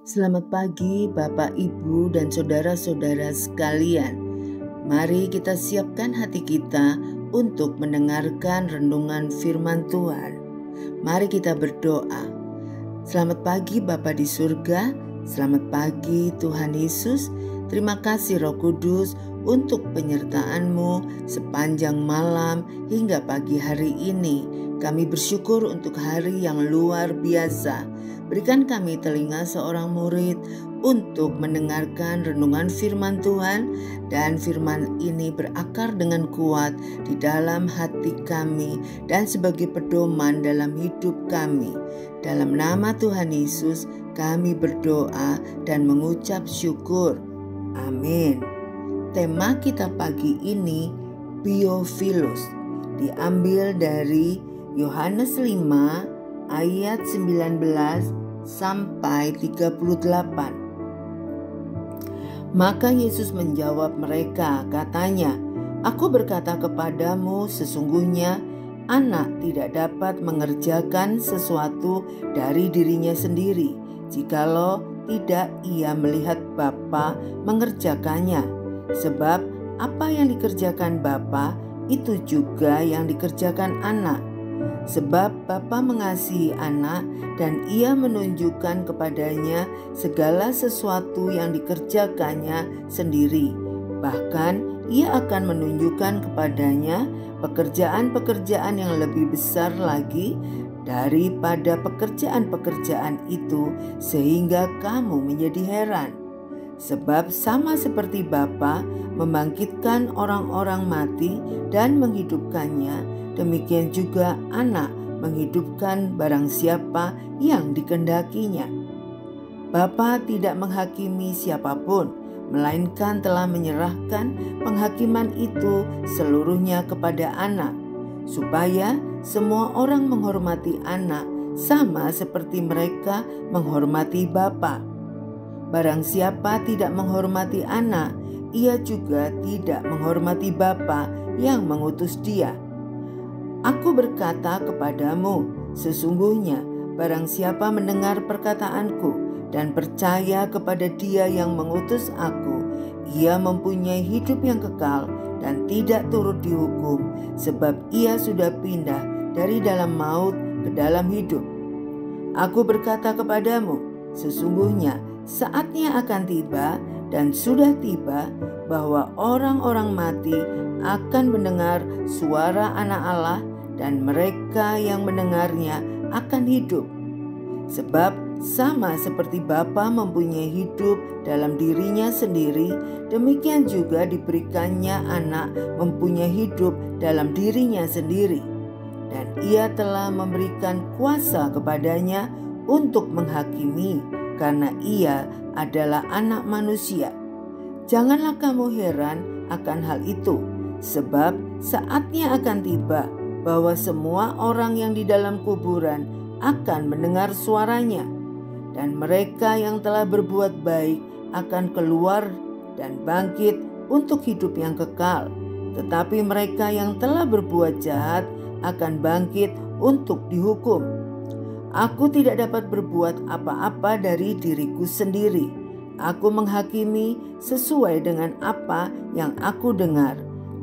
Selamat pagi Bapak, Ibu, dan saudara-saudara sekalian. Mari kita siapkan hati kita untuk mendengarkan renungan firman Tuhan. Mari kita berdoa. Selamat pagi Bapa di surga, selamat pagi Tuhan Yesus. Terima kasih Roh Kudus untuk penyertaan-Mu sepanjang malam hingga pagi hari ini. Kami bersyukur untuk hari yang luar biasa. Berikan kami telinga seorang murid untuk mendengarkan renungan firman Tuhan, dan firman ini berakar dengan kuat di dalam hati kami dan sebagai pedoman dalam hidup kami. Dalam nama Tuhan Yesus kami berdoa dan mengucap syukur. Amin. Tema kita pagi ini Biophilus, diambil dari Yohanes 5 ayat 19 sampai 38. Maka Yesus menjawab mereka, katanya, "Aku berkata kepadamu, sesungguhnya anak tidak dapat mengerjakan sesuatu dari dirinya sendiri, jikalau tidak ia melihat Bapa mengerjakannya. Sebab apa yang dikerjakan Bapa, itu juga yang dikerjakan anak. Sebab Bapa mengasihi anak dan ia menunjukkan kepadanya segala sesuatu yang dikerjakannya sendiri. Bahkan ia akan menunjukkan kepadanya pekerjaan-pekerjaan yang lebih besar lagi daripada pekerjaan-pekerjaan itu, sehingga kamu menjadi heran. Sebab sama seperti Bapa membangkitkan orang-orang mati dan menghidupkannya, demikian juga anak menghidupkan barang siapa yang dikendakinya. Bapa tidak menghakimi siapapun, melainkan telah menyerahkan penghakiman itu seluruhnya kepada anak, supaya semua orang menghormati anak sama seperti mereka menghormati Bapa. Barang siapa tidak menghormati anak, ia juga tidak menghormati Bapa yang mengutus dia. Aku berkata kepadamu, sesungguhnya barang siapa mendengar perkataanku dan percaya kepada Dia yang mengutus aku, ia mempunyai hidup yang kekal dan tidak turut dihukum, sebab ia sudah pindah dari dalam maut ke dalam hidup. Aku berkata kepadamu, sesungguhnya saatnya akan tiba dan sudah tiba bahwa orang-orang mati akan mendengar suara Anak Allah, dan mereka yang mendengarnya akan hidup. Sebab sama seperti Bapa mempunyai hidup dalam dirinya sendiri, demikian juga diberikannya anak mempunyai hidup dalam dirinya sendiri. Dan ia telah memberikan kuasa kepadanya untuk menghakimi, karena ia adalah anak manusia. Janganlah kamu heran akan hal itu, sebab saatnya akan tiba bahwa semua orang yang di dalam kuburan akan mendengar suaranya, dan mereka yang telah berbuat baik akan keluar dan bangkit untuk hidup yang kekal, tetapi mereka yang telah berbuat jahat akan bangkit untuk dihukum. Aku tidak dapat berbuat apa-apa dari diriku sendiri. Aku menghakimi sesuai dengan apa yang aku dengar,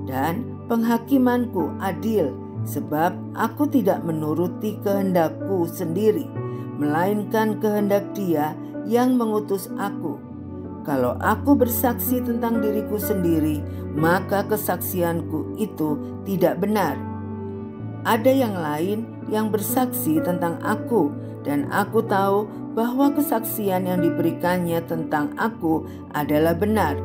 dan penghakimanku adil, sebab aku tidak menuruti kehendakku sendiri, melainkan kehendak Dia yang mengutus aku. Kalau aku bersaksi tentang diriku sendiri, maka kesaksianku itu tidak benar. Ada yang lain yang bersaksi tentang aku, dan aku tahu bahwa kesaksian yang diberikannya tentang aku adalah benar.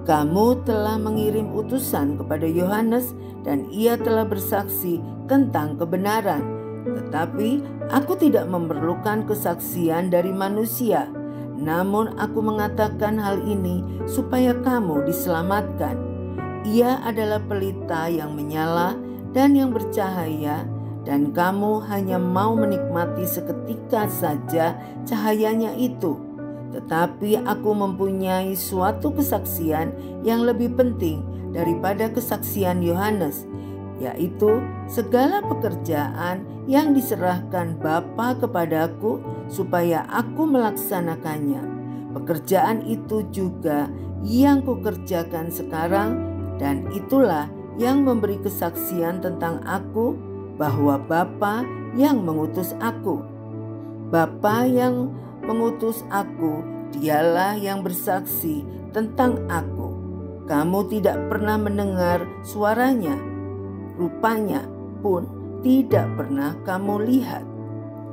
Kamu telah mengirim utusan kepada Yohanes, dan ia telah bersaksi tentang kebenaran. Tetapi aku tidak memerlukan kesaksian dari manusia, namun aku mengatakan hal ini supaya kamu diselamatkan. Ia adalah pelita yang menyala dan yang bercahaya, dan kamu hanya mau menikmati seketika saja cahayanya itu. Tetapi aku mempunyai suatu kesaksian yang lebih penting daripada kesaksian Yohanes. yaitu segala pekerjaan yang diserahkan Bapa kepadaku supaya aku melaksanakannya. Pekerjaan itu juga yang kukerjakan sekarang, dan itulah yang memberi kesaksian tentang aku bahwa Bapa yang mengutus aku. Bapa yang mengutus aku, dialah yang bersaksi tentang aku. Kamu tidak pernah mendengar suaranya, rupanya pun tidak pernah kamu lihat,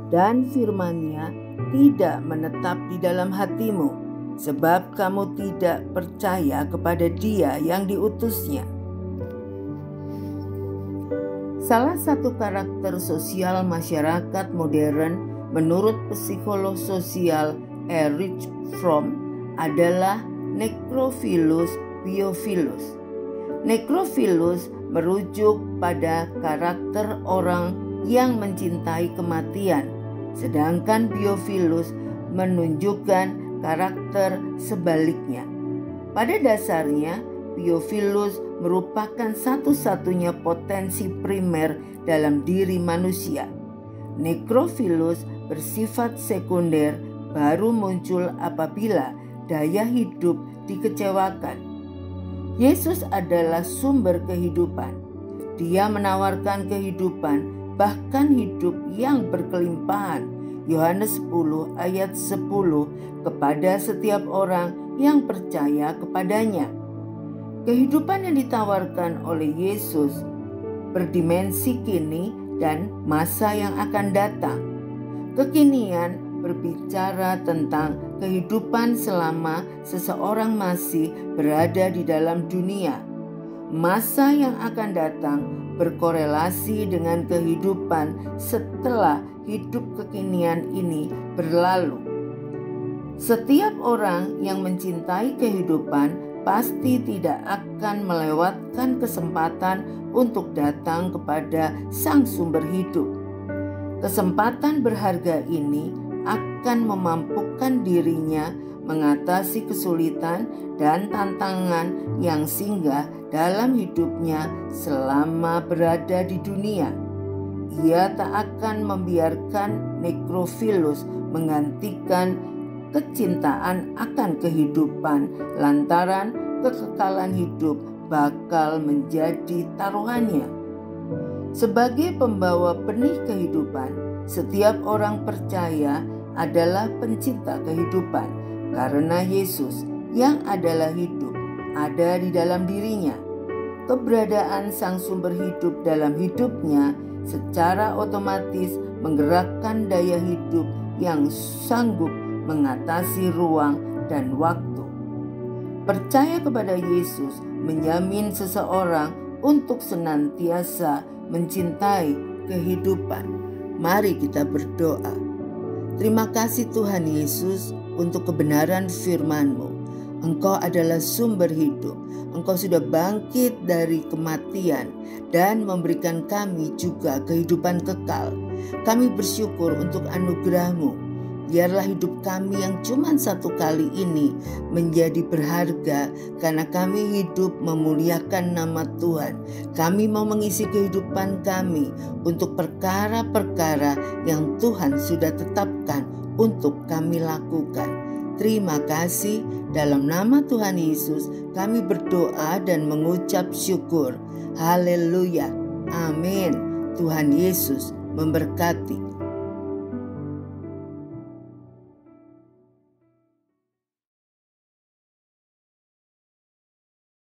dan firman-Nya tidak menetap di dalam hatimu, sebab kamu tidak percaya kepada Dia yang diutusnya. Salah satu karakter sosial masyarakat modern menurut psikolog sosial Erich Fromm adalah nekrophilus biophilus. Nekrophilus merujuk pada karakter orang yang mencintai kematian, sedangkan biophilus menunjukkan karakter sebaliknya. Pada dasarnya, biophilus merupakan satu-satunya potensi primer dalam diri manusia. Nekrophilus bersifat sekunder, baru muncul apabila daya hidup dikecewakan. Yesus adalah sumber kehidupan. Dia menawarkan kehidupan, bahkan hidup yang berkelimpahan. Yohanes 10 ayat 10 kepada setiap orang yang percaya kepadanya. Kehidupan yang ditawarkan oleh Yesus berdimensi kini dan masa yang akan datang. Kekinian berbicara tentang kehidupan selama seseorang masih berada di dalam dunia. Masa yang akan datang berkorelasi dengan kehidupan setelah hidup kekinian ini berlalu. Setiap orang yang mencintai kehidupan pasti tidak akan melewatkan kesempatan untuk datang kepada Sang Sumber Hidup. Kesempatan berharga ini akan memampukan dirinya mengatasi kesulitan dan tantangan yang singgah dalam hidupnya selama berada di dunia. Ia tak akan membiarkan nekrophilus menggantikan kecintaan akan kehidupan, lantaran kekekalan hidup bakal menjadi taruhannya. Sebagai pembawa benih kehidupan, setiap orang percaya adalah pencinta kehidupan, karena Yesus yang adalah hidup ada di dalam dirinya. Keberadaan Sang Sumber Hidup dalam hidupnya secara otomatis menggerakkan daya hidup yang sanggup mengatasi ruang dan waktu. Percaya kepada Yesus menjamin seseorang untuk senantiasa mencintai kehidupan. Mari kita berdoa. Terima kasih Tuhan Yesus untuk kebenaran firman-Mu. Engkau adalah sumber hidup. Engkau sudah bangkit dari kematian dan memberikan kami juga kehidupan kekal. Kami bersyukur untuk anugerah-Mu. Biarlah hidup kami yang cuma satu kali ini menjadi berharga, karena kami hidup memuliakan nama Tuhan. Kami mau mengisi kehidupan kami untuk perkara-perkara yang Tuhan sudah tetapkan untuk kami lakukan. Terima kasih, dalam nama Tuhan Yesus kami berdoa dan mengucap syukur. Haleluya, amin. Tuhan Yesus memberkati.